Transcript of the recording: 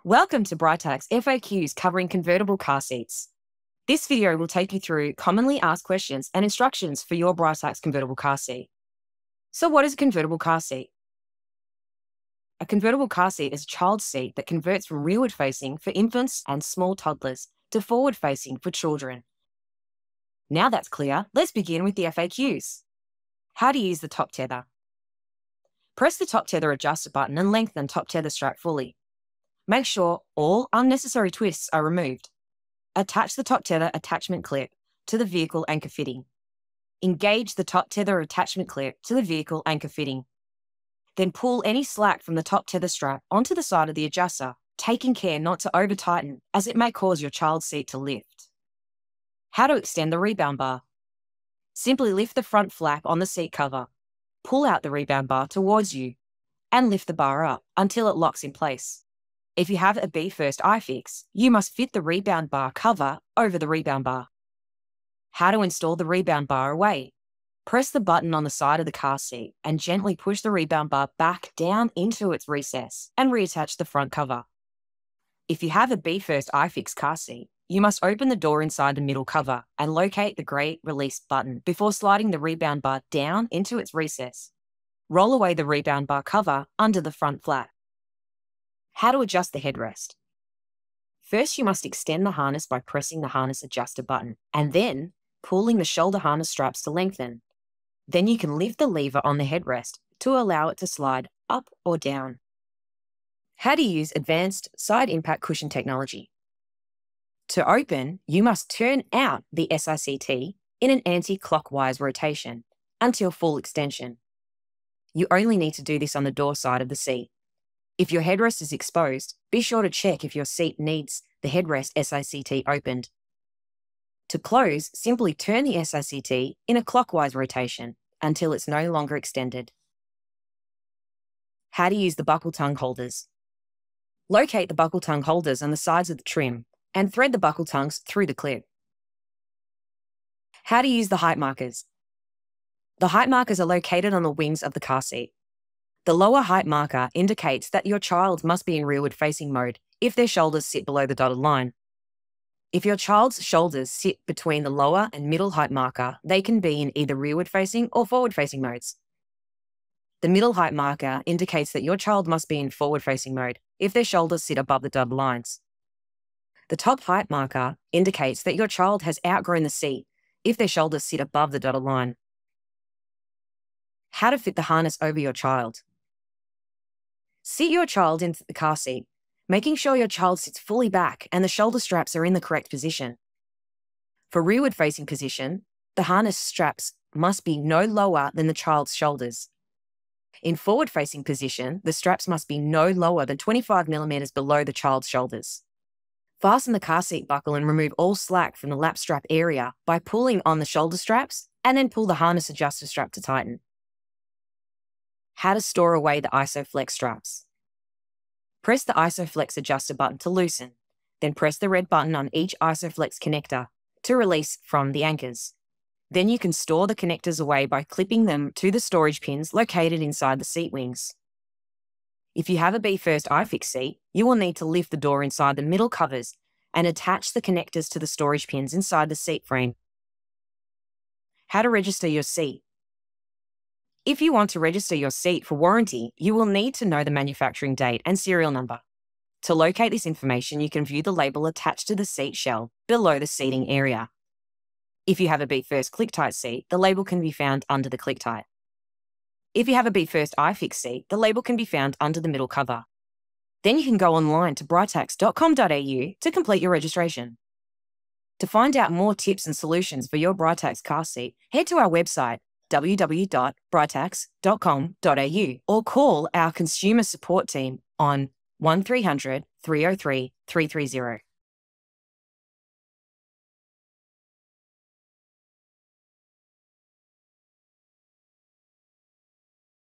Welcome to Britax FAQs covering convertible car seats. This video will take you through commonly asked questions and instructions for your Britax convertible car seat. So what is a convertible car seat? A convertible car seat is a child seat that converts from rearward facing for infants and small toddlers to forward facing for children. Now that's clear, let's begin with the FAQs. How to use the top tether. Press the top tether adjuster button and lengthen top tether strap fully. Make sure all unnecessary twists are removed. Attach the top tether attachment clip to the vehicle anchor fitting. Engage the top tether attachment clip to the vehicle anchor fitting. Then pull any slack from the top tether strap onto the side of the adjuster, taking care not to over-tighten as it may cause your child's seat to lift. How to extend the rebound bar. Simply lift the front flap on the seat cover, pull out the rebound bar towards you, and lift the bar up until it locks in place. If you have a B-first IFIX, you must fit the rebound bar cover over the rebound bar. How to install the rebound bar away. Press the button on the side of the car seat and gently push the rebound bar back down into its recess and reattach the front cover. If you have a B-first IFIX car seat, you must open the door inside the middle cover and locate the grey release button before sliding the rebound bar down into its recess. Roll away the rebound bar cover under the front flap. How to adjust the headrest. First, you must extend the harness by pressing the harness adjuster button and then pulling the shoulder harness straps to lengthen. Then you can lift the lever on the headrest to allow it to slide up or down. How to use advanced side impact cushion technology. To open, you must turn out the SICT in an anti-clockwise rotation until full extension. You only need to do this on the door side of the seat. If your headrest is exposed, be sure to check if your seat needs the headrest SICT opened. To close, simply turn the SICT in a clockwise rotation until it's no longer extended. How to use the buckle tongue holders. Locate the buckle tongue holders on the sides of the trim and thread the buckle tongues through the clip. How to use the height markers. The height markers are located on the wings of the car seat. The lower height marker indicates that your child must be in rearward facing mode if their shoulders sit below the dotted line. If your child's shoulders sit between the lower and middle height marker, they can be in either rearward facing or forward facing modes. The middle height marker indicates that your child must be in forward facing mode if their shoulders sit above the dotted lines. The top height marker indicates that your child has outgrown the seat if their shoulders sit above the dotted line. How to fit the harness over your child. Seat your child into the car seat, making sure your child sits fully back and the shoulder straps are in the correct position. For rearward facing position, the harness straps must be no lower than the child's shoulders. In forward facing position, the straps must be no lower than 25 mm below the child's shoulders. Fasten the car seat buckle and remove all slack from the lap strap area by pulling on the shoulder straps and then pull the harness adjuster strap to tighten. How to store away the Isoflex straps. Press the Isoflex adjuster button to loosen, then press the red button on each Isoflex connector to release from the anchors. Then you can store the connectors away by clipping them to the storage pins located inside the seat wings. If you have a B-first IFIX seat, you will need to lift the door inside the middle covers and attach the connectors to the storage pins inside the seat frame. How to register your seat. If you want to register your seat for warranty, you will need to know the manufacturing date and serial number. To locate this information, you can view the label attached to the seat shell below the seating area. If you have a B-first ClickTight seat, the label can be found under the ClickTight. If you have a B-first IFIX seat, the label can be found under the middle cover. Then you can go online to britax.com.au to complete your registration. To find out more tips and solutions for your Britax car seat, head to our website www.britax.com.au or call our consumer support team on 1300 303 330.